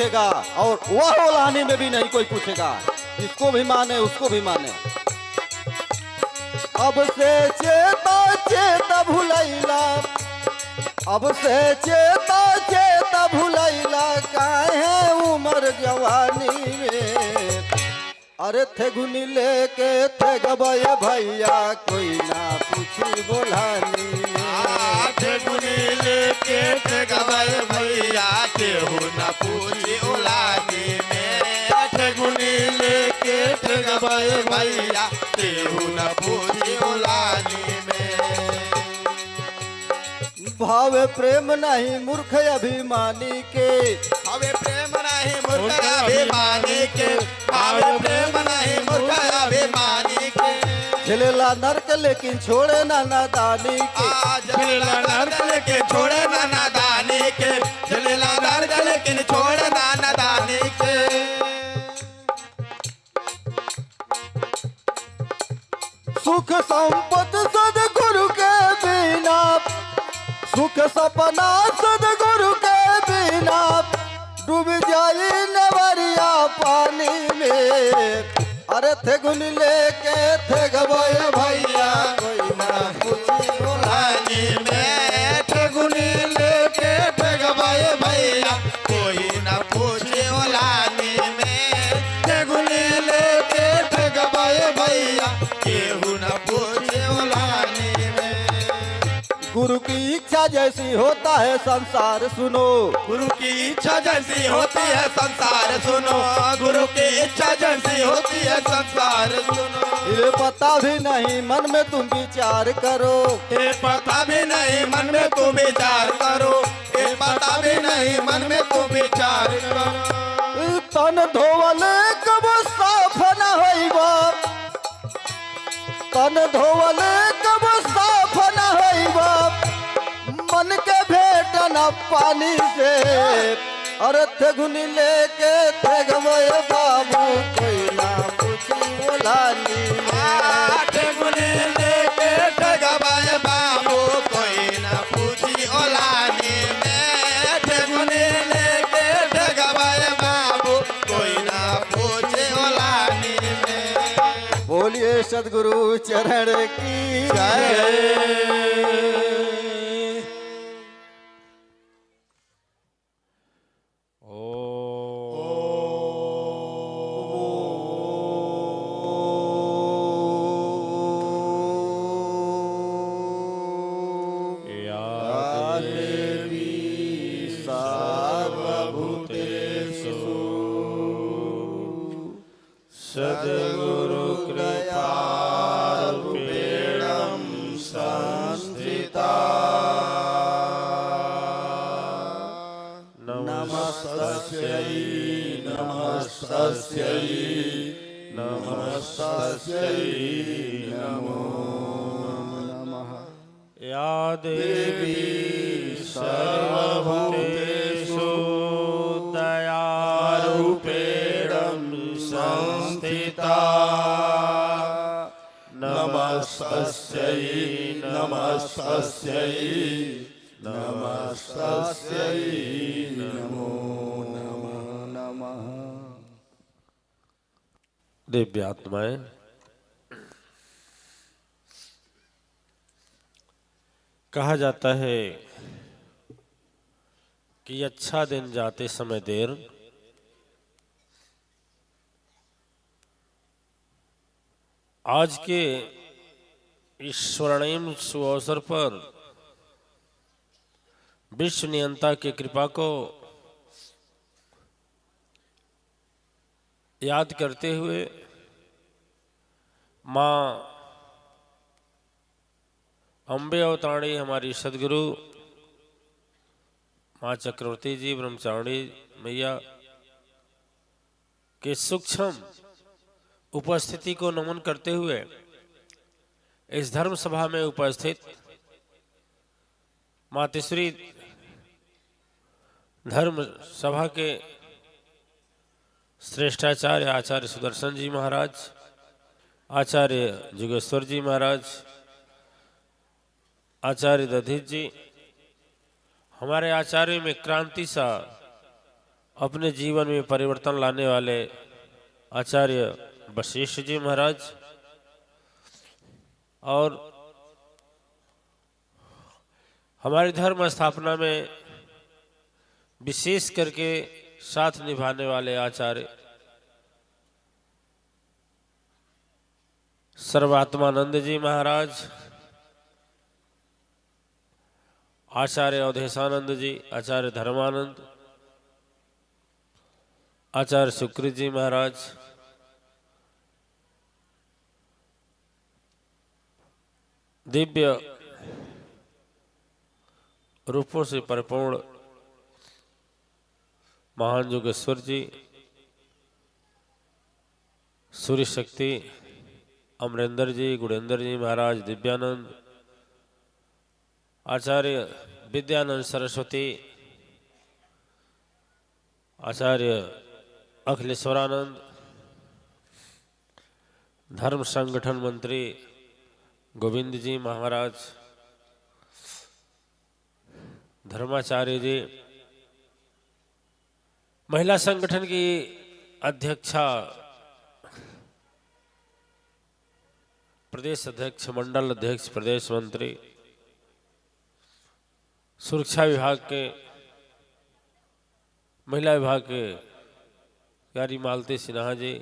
पूछेगा और वह ओलाने में भी नहीं कोई पूछेगा। इसको भी माने उसको भी माने। अब से चेता चेता भुलैला, अब से चेता चेता भुलैला, काहे उम्र जवानी में। अरे थे गुनी लेके थे गबय भैया, कोई ना पूछी बोलानी में। थे गुनी लेके थे गबय भैया, केहू ना पूछी ओलानी में। थे गुनी लेके थे गबय भैया, केहू ना पूछी ओलानी में। भावे प्रेम नहीं मूर्ख अभिमानी के, भावे प्रेम नहीं मूर्ख अभिमानी के, भावे प्रेम नहीं मूर्ख अभिमानी के। झेलेला नरक लेकिन छोड़े ना नादानी के, झेलेला नरक लेकिन छोड़े ना नादानी के, झेलेला नरक लेकिन छोड़े ना नादानी के। सुख संपत्ति सदगुरु के बिना, सुख सपना सदगुरु के बिना, डूब जाई नवरिया पानी में। अरे थे गुन लेके थे गबय भैया, कोई ना पूछी ओलानी में। थे गुन लेके थे गबय भैया, कोई ना पूछे ओलानी में। थे गुन लेके थे गबय भैया, केहू ना पूछे ओलानी में। गुरु की इच्छा जैसी होता है संसार सुनो, गुरु की इच्छा जैसी होती है संसार सुनो, गुरु की इच्छा जैसी होती है संसार सुनो। ये पता भी नहीं मन में तुम विचार करो, ये पता भी नहीं मन में तुम विचार करो, ये पता भी नहीं मन में तुम विचार करो। तन धोवले कब साफ न होइबा, तन धोवले कब साफ न होइबा, मन के भेंट न पानी से। अरे थे गुनी लेके थे गबय बाबू, कोई ना पूछी बोलानी में। थे गुनी लेके थे गबय बाबू, कोई ना पूछी ओलानी में। थे गुनी लेके थे गबय बाबू, कोई ना पूछे ओलानी में। बोलिए सद्गुरु चरण की जय। सद्गुरु कृपारूपेणं संस्थिता। नमस्तस्यै नमस्तस्यै नमस्तस्यै नमो नमः। या देवी सर्वभूतेषु दयारूपेणं संस्थिता। नमस्तस्यै नमस्तस्यै नमस्तस्यै नमो नमः। दिव्य आत्माएं, कहा जाता है कि अच्छा दिन जाते समय देर, आज के इस स्वर्णिम सुअवसर पर विश्व नियंता की कृपा को याद करते हुए माँ अम्बे अवतारी हमारी सदगुरु माँ चक्रवर्ती जी ब्रह्मचारिणी मैया के सूक्ष्म उपस्थिति को नमन करते हुए इस धर्म सभा में उपस्थित मातेश्वरी धर्म सभा के श्रेष्ठाचार्य आचार्य सुदर्शन जी महाराज, आचार्य जुगेश्वर जी महाराज, आचार्य दधीच जी, हमारे आचार्य में क्रांति सा अपने जीवन में परिवर्तन लाने वाले आचार्य वशिष्ठ जी महाराज और हमारी धर्म स्थापना में विशेष करके साथ निभाने वाले आचार्य सर्वात्मानंद जी महाराज, आचार्य अवधेशानंद जी, आचार्य धर्मानंद, आचार्य सुकृत जी महाराज, दिव्य रूपों से परिपूर्ण महान योगेश्वर जी, सूर्य शक्ति अमरेंद्र जी, गुणेंद्र जी महाराज, दिव्यानंद, आचार्य विद्यानंद सरस्वती, आचार्य अखिलेश्वरानंद, धर्म संगठन मंत्री गोविंद जी महाराज, धर्माचार्य जी, महिला संगठन की अध्यक्षा, प्रदेश अध्यक्ष, मंडल अध्यक्ष, प्रदेश मंत्री, सुरक्षा विभाग के, महिला विभाग के प्यारी मालती सिन्हा जी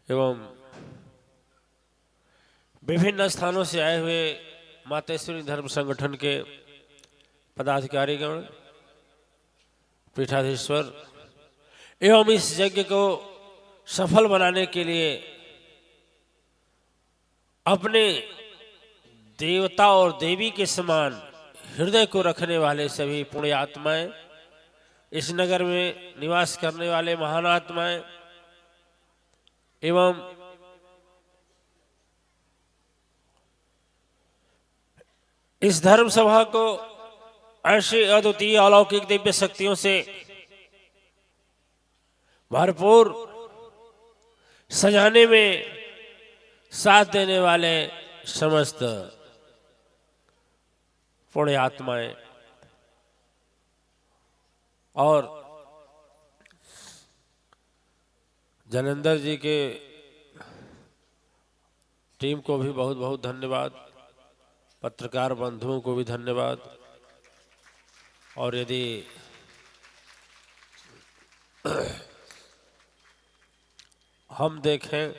एवं विभिन्न स्थानों से आए हुए मातेश्वरी धर्म संगठन के पदाधिकारीगण, पीठाधीश्वर एवं इस यज्ञ को सफल बनाने के लिए अपने देवता और देवी के समान हृदय को रखने वाले सभी पुण्य आत्माएं, इस नगर में निवास करने वाले महान आत्माएं एवं इस धर्म सभा को ऐसी अद्वितीय अलौकिक दिव्य शक्तियों से भरपूर सजाने में साथ देने वाले समस्त पुण्य आत्माएं और जनेंद्र जी के टीम को भी बहुत बहुत धन्यवाद, पत्रकार बंधुओं को भी धन्यवाद। और यदि हम देखें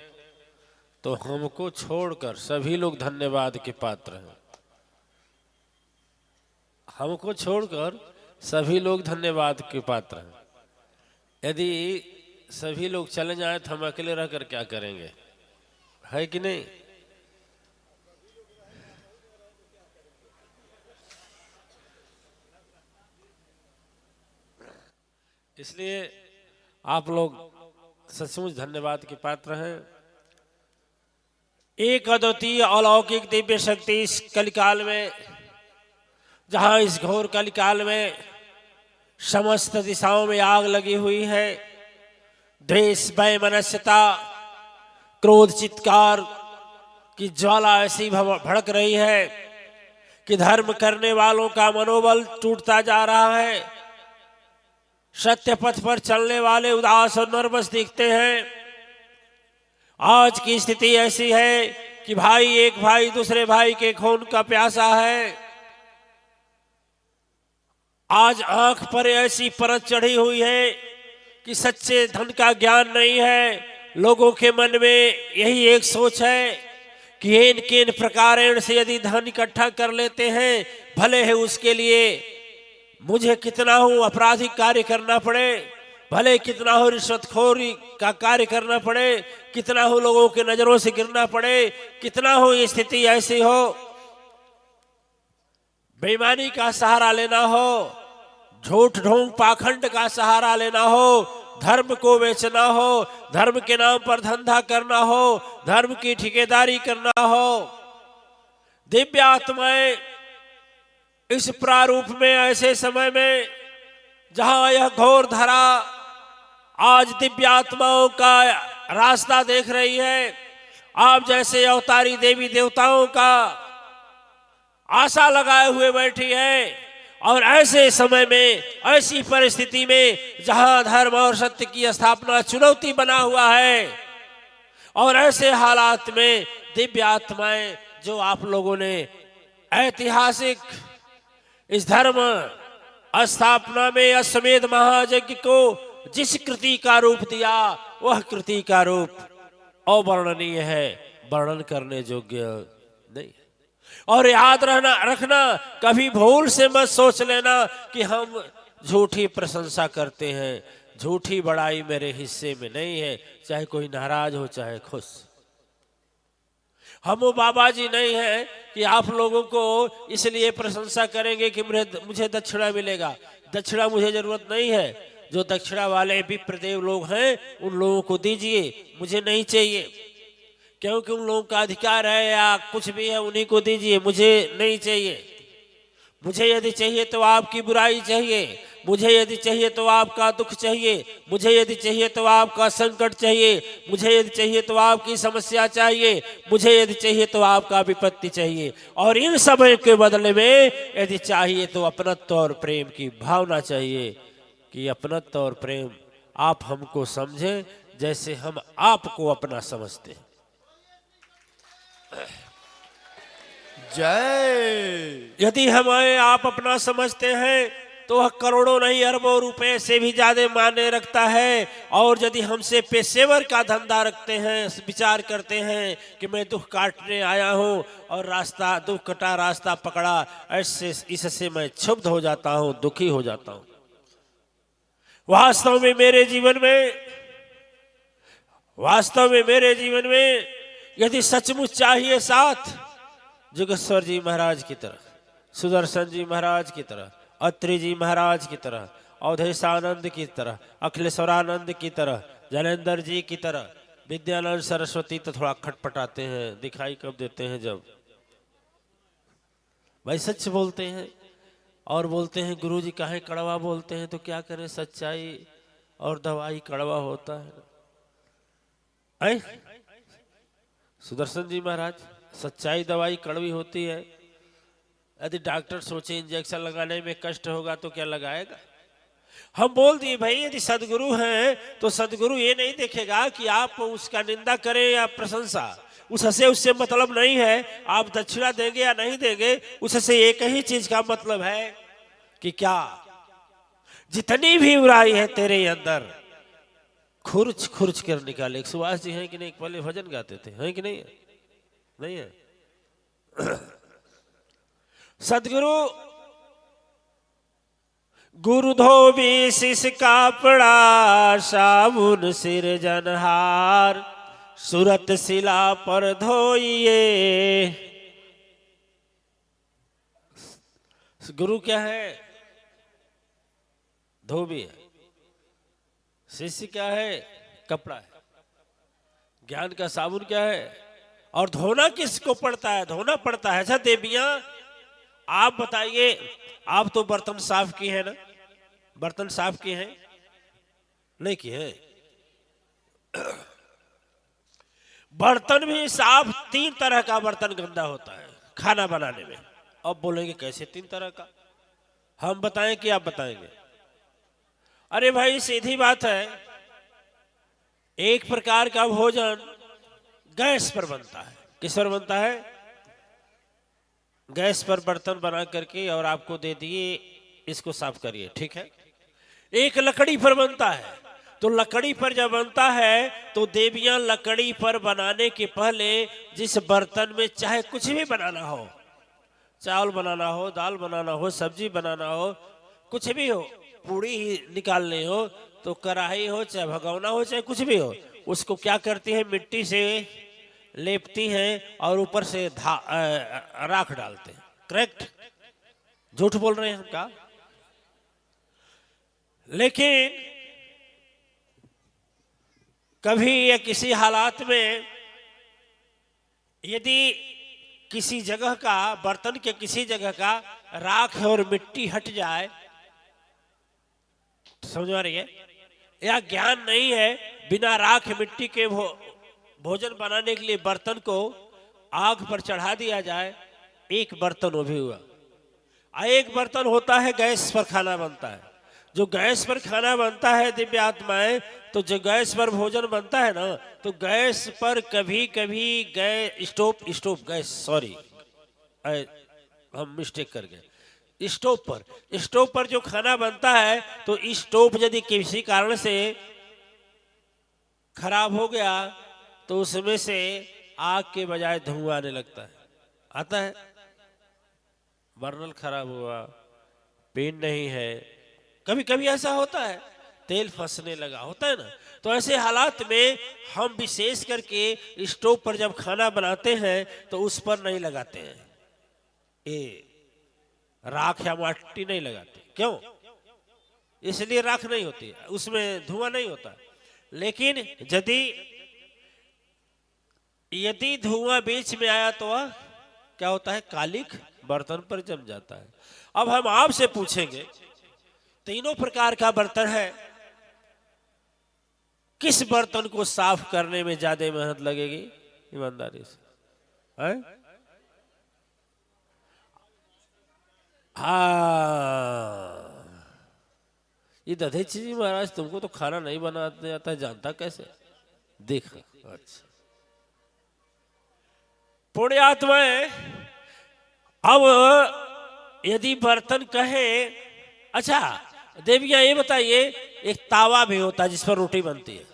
तो हमको छोड़कर सभी लोग धन्यवाद के पात्र हैं। हमको छोड़कर सभी लोग धन्यवाद के पात्र हैं। यदि सभी लोग चले जाएं तो हम अकेले रहकर क्या करेंगे, है कि नहीं? इसलिए आप लोग सचमुच धन्यवाद के पात्र हैं। एक अद्वितीय अलौकिक दिव्य शक्ति इस कलिकाल में, जहां इस घोर कलिकाल में समस्त दिशाओं में आग लगी हुई है, द्वेष, भय, मनस्यता, क्रोध, चित्कार की ज्वाला ऐसी भड़क रही है कि धर्म करने वालों का मनोबल टूटता जा रहा है। सत्य पथ पर चलने वाले उदास और नर्वस दिखते हैं। आज की स्थिति ऐसी है कि एक भाई दूसरे भाई के खून का प्यासा है। आज आंख पर ऐसी परत चढ़ी हुई है कि सच्चे धन का ज्ञान नहीं है। लोगों के मन में यही एक सोच है कि इन प्रकार से यदि धन इकट्ठा कर लेते हैं, भले है उसके लिए मुझे कितना हो आपराधिक कार्य करना पड़े, भले कितना हो रिश्वतखोरी का कार्य करना पड़े, कितना हो लोगों के नजरों से गिरना पड़े, कितना हो ये स्थिति ऐसी हो, बेईमानी का सहारा लेना हो, झूठ ढोंग पाखंड का सहारा लेना हो, धर्म को बेचना हो, धर्म के नाम पर धंधा करना हो, धर्म की ठेकेदारी करना हो। दिव्य आत्माएं इस प्रारूप में, ऐसे समय में जहां यह घोर धरा आज दिव्य आत्माओं का रास्ता देख रही है, आप जैसे अवतारी देवी देवताओं का आशा लगाए हुए बैठी है, और ऐसे समय में, ऐसी परिस्थिति में जहां धर्म और सत्य की स्थापना चुनौती बना हुआ है, और ऐसे हालात में दिव्य आत्माएं जो आप लोगों ने ऐतिहासिक इस धर्म स्थापना में अश्वमेध महायज्ञ को जिस कृति का रूप दिया, वह कृति का रूप अवर्णनीय है, वर्णन करने योग्य नहीं। और याद रखना, कभी भूल से मत सोच लेना कि हम झूठी प्रशंसा करते हैं। झूठी बड़ाई मेरे हिस्से में नहीं है, चाहे कोई नाराज हो चाहे खुश। हम वो बाबा जी नहीं है कि आप लोगों को इसलिए प्रशंसा करेंगे कि मुझे दक्षिणा मिलेगा। दक्षिणा मुझे जरूरत नहीं है। जो दक्षिणा वाले विप्रदेव लोग हैं उन लोगों को दीजिए, मुझे नहीं चाहिए, क्योंकि उन लोगों का अधिकार है या कुछ भी है, उन्हीं को दीजिए, मुझे नहीं चाहिए। मुझे यदि चाहिए तो आपकी बुराई चाहिए, मुझे यदि चाहिए तो आपका दुख चाहिए, मुझे यदि चाहिए तो आपका संकट चाहिए, मुझे यदि चाहिए तो आपकी समस्या चाहिए, मुझे यदि चाहिए तो आपका विपत्ति चाहिए। और इन सब के बदले में यदि चाहिए तो अपनत्व और प्रेम की भावना चाहिए कि अपनत्व और प्रेम आप हमको समझें जैसे हम आपको अपना समझते हैं। जय। यदि हमें आप अपना समझते हैं तो वह करोड़ों नहीं अरबों रुपए से भी ज्यादा मायने रखता है। और यदि हमसे पेशेवर का धंधा रखते हैं, विचार करते हैं कि मैं दुख काटने आया हूं और रास्ता दुख कटा, रास्ता पकड़ा, ऐसे इससे मैं क्षुब्ध हो जाता हूं, दुखी हो जाता हूं। वास्तव में मेरे जीवन में यदि सचमुच चाहिए साथ, जोगेश्वर जी महाराज की तरह, सुदर्शन जी महाराज की तरह, अत्रि जी महाराज की तरह, अवधेशानंद की तरह, अखिलेश्वरानंद की तरह, जैनेन्द्र जी की तरह, विद्यानंद सरस्वती तो थोड़ा खटपटाते हैं, दिखाई कब देते हैं जब भाई सच बोलते हैं। और बोलते हैं गुरु जी काहे कड़वा बोलते हैं, तो क्या करें, सच्चाई और दवाई कड़वा होता है। सुदर्शन जी महाराज, सच्चाई दवाई कड़वी होती है। यदि डॉक्टर सोचे इंजेक्शन लगाने में कष्ट होगा तो क्या लगाएगा। हम बोल दिए भाई यदि सदगुरु हैं तो सदगुरु ये नहीं देखेगा कि आप उसका निंदा करें या प्रशंसा, उससे मतलब नहीं है आप दक्षिणा देंगे या नहीं देंगे। उससे एक ही चीज का मतलब है कि क्या जितनी भी बुराई है तेरे अंदर खुर्च खुर्च कर निकाले। एक सुभाष जी हैं कि नहीं, पहले भजन गाते थे, हैं कि नहीं है? नहीं है। सदगुरु गुरु धोबी शिष कापड़ा, साबुन सिर जनहार, सूरत शिला पर धोइए। गुरु क्या है? धोबी है। शिष्य क्या है? कपड़ा है। ज्ञान का साबुन क्या है? और धोना किसको पड़ता है? धोना पड़ता है। अच्छा देवियां, आप बताइए, आप तो बर्तन साफ किए हैं ना? बर्तन साफ किए हैं? नहीं किए हैं? बर्तन भी साफ, 3 तरह का बर्तन गंदा होता है खाना बनाने में। अब बोलेंगे कैसे 3 तरह का? हम बताएं कि आप बताएंगे? अरे भाई सीधी बात है, एक प्रकार का भोजन गैस पर बनता है। किस पर बनता है? गैस पर बर्तन बना करके और आपको दे दिए, इसको साफ करिए, ठीक है। एक लकड़ी पर बनता है, तो लकड़ी पर जब बनता है तो देवियां लकड़ी पर बनाने के पहले जिस बर्तन में चाहे कुछ भी बनाना हो, चावल बनाना हो, दाल बनाना हो, सब्जी बनाना हो, कुछ भी हो, पूड़ी ही निकालनी हो, तो कढ़ाई हो चाहे भगोना हो चाहे कुछ भी हो, उसको क्या करती है? मिट्टी से लेपती हैं और ऊपर से राख डालते हैं। करेक्ट? झूठ बोल रहे हैं हम क्या? लेकिन कभी या किसी हालात में यदि किसी जगह का, बर्तन के किसी जगह का राख और मिट्टी हट जाए, समझ आ रही है? या ज्ञान नहीं है, बिना राख मिट्टी के भोजन बनाने के लिए बर्तन को आग पर चढ़ा दिया जाए, एक बर्तन वो भी हुआ। एक बर्तन होता है गैस पर खाना बनता है। जो गैस पर खाना बनता है दिव्य आत्माएं, तो जो गैस पर भोजन बनता है ना, तो गैस पर कभी कभी गैस स्टोव गैस सॉरी हम मिस्टेक कर गए। स्टोव पर जो खाना बनता है, तो स्टोव यदि किसी कारण से खराब हो गया तो उसमें से आग के बजाय धुआं आने लगता है, आता है। बर्नल खराब हुआ, पिन नहीं है, कभी कभी ऐसा होता है, तेल फंसने लगा, होता है ना। तो ऐसे हालात में हम विशेष करके स्टोव पर जब खाना बनाते हैं तो उस पर नहीं लगाते हैं, ये राख या माटी नहीं लगाते। क्यों? इसलिए राख नहीं होती, उसमें धुआं नहीं होता। लेकिन यदि धुआं बीच में आया तो वह क्या होता है, कालिक बर्तन पर जम जाता है। अब हम आपसे पूछेंगे, तीनों प्रकार का बर्तन है, किस बर्तन को साफ करने में ज्यादा मेहनत लगेगी? ईमानदारी से है? हाँ, ये दधेची जी महाराज, तुमको तो खाना नहीं बनाते आता है, जानता कैसे? देख, अच्छा पुण्य आत्माएं। अब यदि बर्तन कहे, अच्छा देवियां ये बताइए, एक तावा भी होता है जिस पर रोटी बनती है,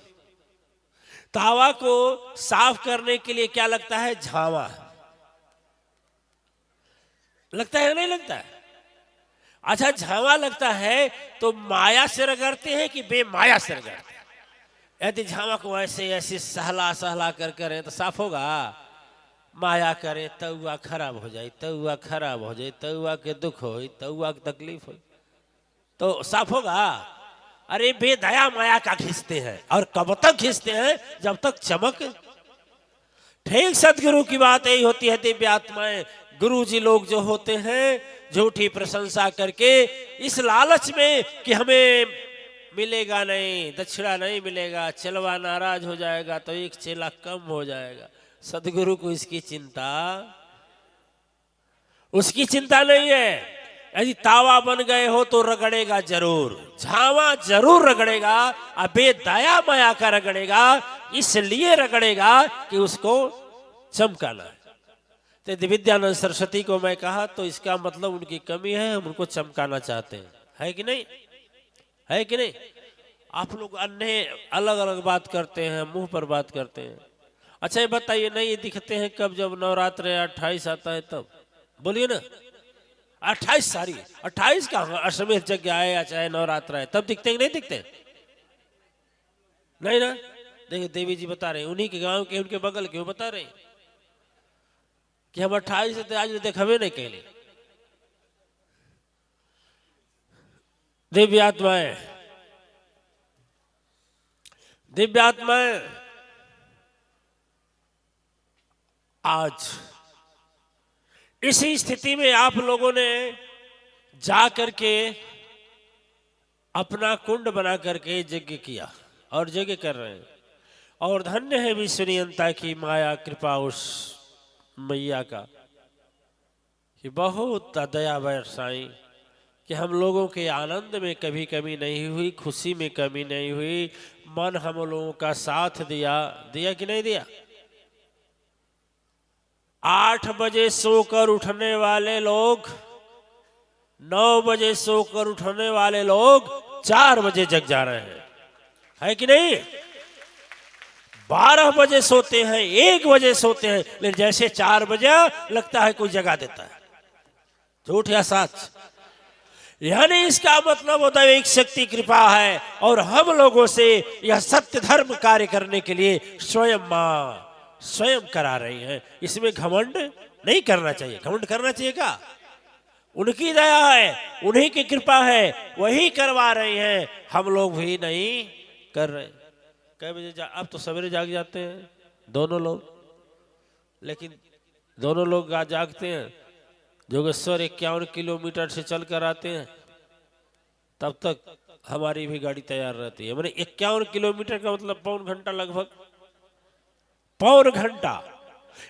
तावा को साफ करने के लिए क्या लगता है? झावा लगता है, नहीं लगता है? अच्छा, झावा लगता है तो माया से रगड़ते हैं कि बेमाया से रगड़ते हैं? यदि झावा को ऐसे ऐसे सहला सहला कर करें तो साफ होगा? माया करे तउआ खराब हो जाए, तउआ खराब हो जाए, तउआ के दुख हो, तउआ की तकलीफ हो, तो साफ होगा? अरे बेदया माया का खींचते हैं, और कब तक खींचते हैं? जब तक चमक। ठीक सदगुरु की बात यही होती है दिव्य आत्माएं। गुरु जी लोग जो होते हैं, झूठी प्रशंसा करके इस लालच में कि हमें मिलेगा नहीं, दक्षिणा नहीं मिलेगा, चलवा नाराज हो जाएगा तो एक चेला कम हो जाएगा। सदगुरु को इसकी चिंता, उसकी चिंता नहीं है। यदि तावा बन गए हो तो रगड़ेगा जरूर, झावा जरूर रगड़ेगा, अबे दया माया का रगड़ेगा, इसलिए रगड़ेगा कि उसको चमकाना है। तो विद्यानंद सरस्वती को मैं कहा तो इसका मतलब उनकी कमी है, हम उनको चमकाना चाहते हैं, है कि नहीं? है कि नहीं? आप लोग अन्य अलग अलग बात करते हैं, मुंह पर बात करते हैं। अच्छा ये बताइए, नहीं ये दिखते हैं कब? जब नवरात्र 28 आता है तब, बोलिए ना। 28 का अश्वमेध यज्ञ आए या चाहे नवरात्र आए, तब दिखते हैं नहीं दिखते? नहीं ना। देखिए देवी जी बता रहे हैं, उन्हीं के गांव के, उनके बगल के, वो बता रहे हैं कि हम 28 से आज देखा नहीं कहले। दिव्य आत्माएं आज इसी स्थिति में आप लोगों ने जा करके अपना कुंड बना करके यज्ञ किया और यज्ञ कर रहे हैं। और धन्य है विश्वनियंता की माया कृपा उस मैया का कि बहुत दया बरसाई कि हम लोगों के आनंद में कभी कमी नहीं हुई, खुशी में कमी नहीं हुई। मन हम लोगों का साथ दिया कि नहीं दिया? 8 बजे सोकर उठने वाले लोग, 9 बजे सोकर उठने वाले लोग 4 बजे जग जा रहे हैं, है कि नहीं? 12 बजे सोते हैं, 1 बजे सोते हैं, लेकिन जैसे 4 बजे लगता है कोई जगा देता है। झूठ या सच? यानी इसका मतलब होता है एक शक्ति कृपा है, और हम लोगों से यह सत्य धर्म कार्य करने के लिए स्वयं मां स्वयं करा रही हैं। इसमें घमंड नहीं करना चाहिए। घमंड करना चाहिए क्या? उनकी दया है, उन्हीं की कृपा है, वही करवा रही हैं, हम लोग भी नहीं कर रहे। कै बजे अब तो सवेरे जाग जाते हैं दोनों लोग, लेकिन दोनों लोग जागते हैं, जोगेश्वर 51 किलोमीटर से चल कर आते हैं, तब तक हमारी भी गाड़ी तैयार रहती है। मैंने 51 किलोमीटर का मतलब पौन घंटा, लगभग पौन घंटा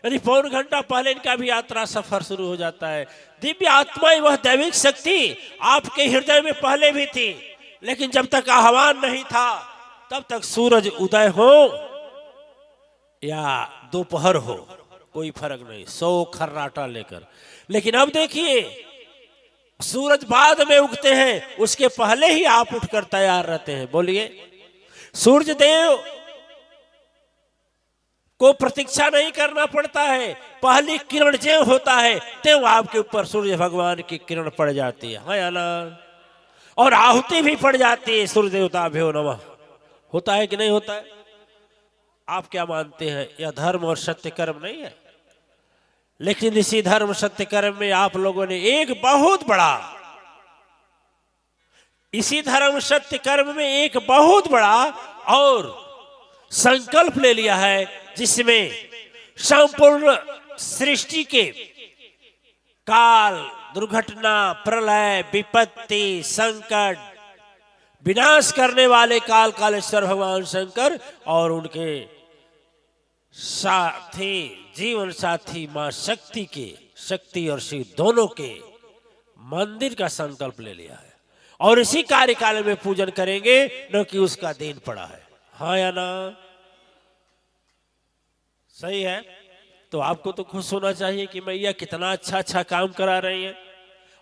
यानी पौन घंटा पहले इनका भी यात्रा सफर शुरू हो जाता है। दिव्य आत्माएं, वह दैविक शक्ति आपके हृदय में पहले भी थी, लेकिन जब तक आह्वान नहीं था तब तक सूरज उदय हो या दोपहर हो कोई फर्क नहीं, 100 खर्राटा लेकर। लेकिन अब देखिए सूरज बाद में उगते हैं, उसके पहले ही आप उठकर तैयार रहते हैं। बोलिए, सूर्य देव को प्रतीक्षा नहीं करना पड़ता है, पहली किरण जो होता है तो आपके ऊपर सूर्य भगवान की किरण पड़ जाती है या ना, और आहुति भी पड़ जाती है। सूर्य देवता भ्यो नमः होता है कि नहीं होता है? आप क्या मानते हैं? यह धर्म और सत्य कर्म नहीं है? लेकिन इसी धर्म सत्य कर्म में आप लोगों ने एक बहुत बड़ा, इसी धर्म सत्य कर्म में एक बहुत बड़ा और संकल्प ले लिया है, जिसमें संपूर्ण सृष्टि के काल, दुर्घटना, प्रलय, विपत्ति, संकट, विनाश करने वाले काल कालेश्वर भगवान शंकर और उनके साथी, जीवन साथी मां शक्ति के, शक्ति और शिव दोनों के मंदिर का संकल्प ले लिया है, और इसी कार्यकाल में पूजन करेंगे, न कि उसका दिन पड़ा है। हाँ या ना? सही है। तो आपको तो खुश होना चाहिए कि मैया कितना अच्छा अच्छा काम करा रही है,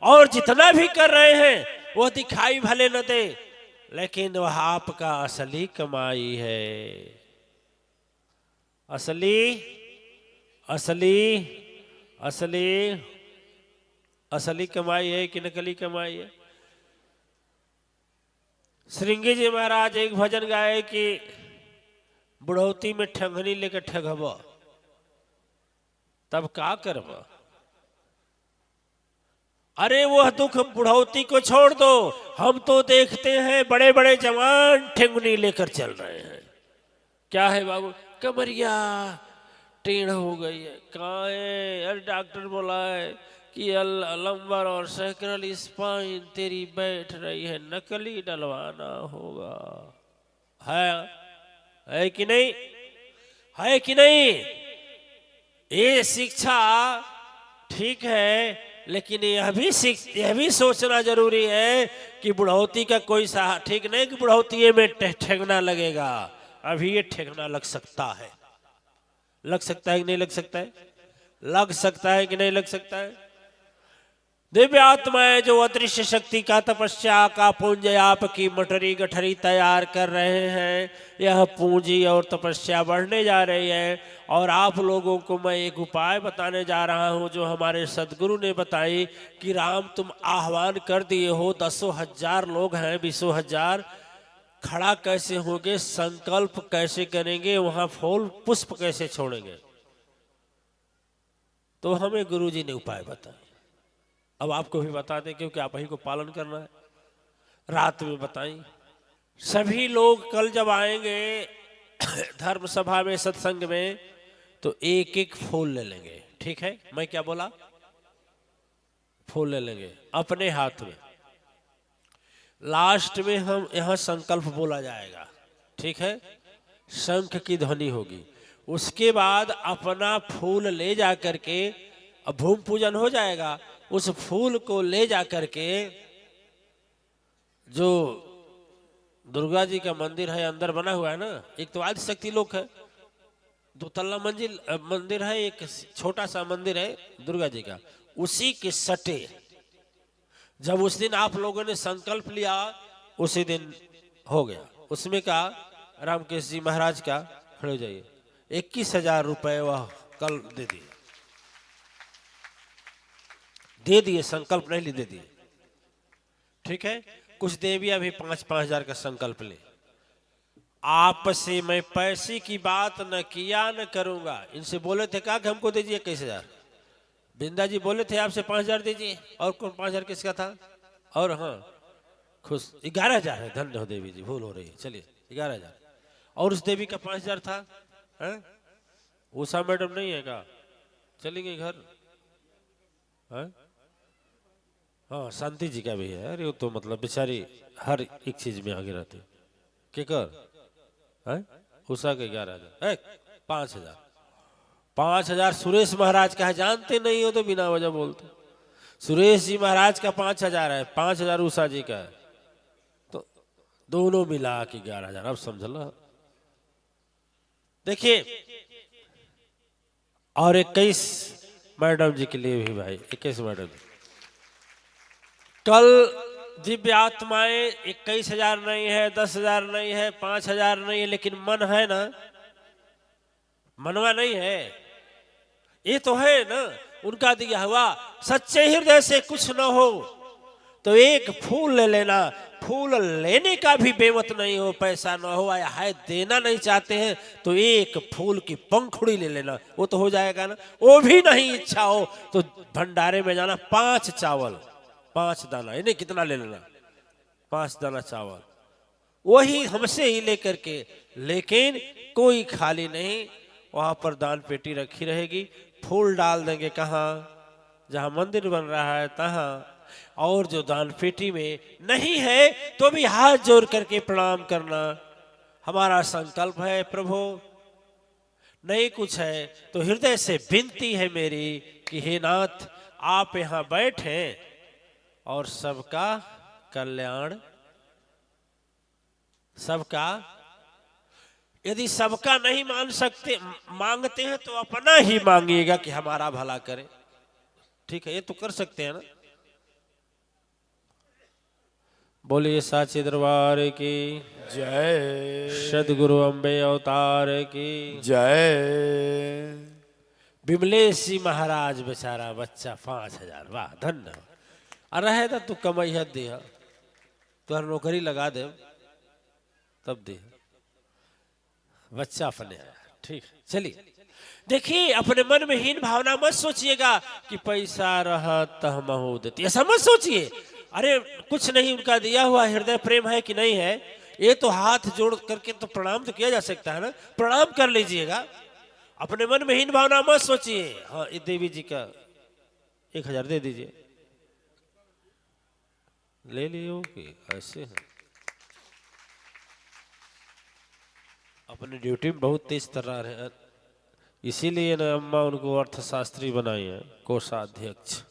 और जितना भी कर रहे हैं वो दिखाई भले न दे, लेकिन वह आपका असली कमाई है। असली असली असली असली कमाई है कि नकली कमाई है? श्रृंगी जी महाराज एक भजन गाए कि बुढ़ौती में ठंगनी लेकर ठगब तब का करब। अरे वह दुख बुढ़ौती को छोड़ दो, हम तो देखते हैं बड़े बड़े जवान ठेंगुनी लेकर चल रहे हैं। क्या है बाबू? कमरिया टेढ़ हो गई है। कहाँ है? अरे डॉक्टर बोला है कि लंबर और सैक्रल स्पाइन तेरी बैठ रही है, नकली डलवाना होगा। है कि नहीं? है कि नहीं? ये शिक्षा ठीक है, लेकिन यह भी सोचना जरूरी है कि बुढ़ौती का कोई सहा ठीक नहीं कि बुढ़ौती में ठेगना लगेगा। अभी ये ठेगना लग सकता है। लग सकता है कि नहीं लग सकता है? लग सकता है कि नहीं लग सकता है? दिव्य आत्माएं जो अदृश्य शक्ति का तपस्या का पुंज आपकी मटरी गठरी तैयार कर रहे हैं, यह पूंजी और तपस्या बढ़ने जा रही है। और आप लोगों को मैं एक उपाय बताने जा रहा हूं जो हमारे सदगुरु ने बताई कि राम तुम आह्वान कर दिए हो, 10,000 लोग हैं, 20,000 खड़ा कैसे होंगे, संकल्प कैसे करेंगे, वहां फूल पुष्प कैसे छोड़ेंगे? तो हमें गुरुजी ने उपाय बताया। अब आपको भी बता दें क्योंकि आप ही को पालन करना है। रात में बताई। सभी लोग कल जब आएंगे धर्म सभा में, सत्संग में, तो एक एक फूल ले लेंगे। ठीक है? मैं क्या बोला? फूल ले लेंगे अपने हाथ में। लास्ट में हम यहां संकल्प बोला जाएगा। ठीक है? शंख की ध्वनि होगी। उसके बाद अपना फूल ले जा करके, अब भूमि पूजन हो जाएगा, उस फूल को ले जा करके जो दुर्गा जी का मंदिर है अंदर बना हुआ है ना, एक तो आदि शक्ति लोक है, 2 तल्ला मंजिल मंदिर है, एक छोटा सा मंदिर है दुर्गा जी का, उसी के सटे जब उस दिन आप लोगों ने संकल्प लिया उसी दिन हो गया। उसमें का रामकेश जी महाराज का, खड़े हो जाइए, 21,000 रुपए वह कल दे दिए, संकल्प नहीं ली, दे दिए। ठीक है? कुछ देवियां भी 5-5 हजार का संकल्प ले। आपसे मैं पैसे की बात न किया न करूंगा। इनसे बोले थे कहा कि हमको दीजिए 21,000। बिंदा जी बोले थे आपसे 5,000 दीजिए, और कौन 5,000 किसका था? और हाँ खुश 11,000 है। धन्य हो देवी जी, भूल हो रही है। चलिए 11,000। और उस देवी का 5,000 था। उषा मैडम नहीं है का? चलेंगे घर? हाँ शांति जी का भी है। अरे वो तो मतलब बेचारी हर एक चीज में आगे रहते। के कर उषा के 11,000, 5,000 5,000 सुरेश महाराज का है, जानते नहीं हो तो बिना वजह बोलते। सुरेश जी महाराज का 5,000 है, 5,000 उषा जी का है, तो दोनों मिला के 11,000। अब समझ लो। देखिए, और 21 मैडम जी के लिए भी भाई, 21 मैडम जी। कल दिव्य आत्माएं 21,000 नहीं है, 10,000 नहीं है, 5,000 नहीं है, लेकिन मन है ना, मनवा नहीं है, ये तो है ना उनका दिया हुआ। सच्चे हृदय से कुछ न हो तो एक फूल ले लेना, फूल लेने का भी बेमत नहीं हो, पैसा न हो या है देना नहीं चाहते हैं तो एक फूल की पंखुड़ी ले लेना, वो तो हो जाएगा ना। वो भी नहीं इच्छा हो तो भंडारे में जाना, 5 चावल, 5 दाना, इन्हें कितना ले लेना, 5 दाना चावल, वही हमसे ही लेकर के, लेकिन कोई खाली नहीं, वहां पर दान पेटी रखी रहेगी। फूल डाल देंगे कहाँ, जहां मंदिर बन रहा है तहां, और जो दान पेटी में नहीं है तो भी हाथ जोड़ करके प्रणाम करना। हमारा संकल्प है प्रभु, नहीं कुछ है तो हृदय से विनती है मेरी कि हे नाथ आप यहां बैठे और सबका कल्याण, सबका, यदि सबका नहीं मान सकते, मांगते हैं तो अपना ही मांगिएगा कि हमारा भला करे। ठीक है, ये तो कर सकते हैं ना। बोलिए साचे दरबार की जय, सदगुरु अम्बे अवतार की जय। विमलेश जी महाराज बेचारा बच्चा 5,000, वाह धन्य। और रहे तो तू कमाई दिया, तुहर नौकरी लगा दे तब दे, बच्चा अपने आया। ठीक है, चलिए देखिए, अपने मन में हीन भावना मत सोचिएगा कि पैसा रहा तहमहू देती, ऐसा मत सोचिए। अरे कुछ नहीं, उनका दिया हुआ हृदय प्रेम है कि नहीं है, ये तो हाथ जोड़ करके तो प्रणाम तो किया जा सकता है ना, प्रणाम कर लीजिएगा। अपने मन में हीन भावना मत सोचिए। हाँ, ये देवी जी का 1,000 दे दीजिए, ले लियो कि ऐसे है। अपने ड्यूटी में बहुत तेज तर्रार है, इसीलिए ना अम्मा उनको अर्थशास्त्री बनाई है, कोषाध्यक्ष।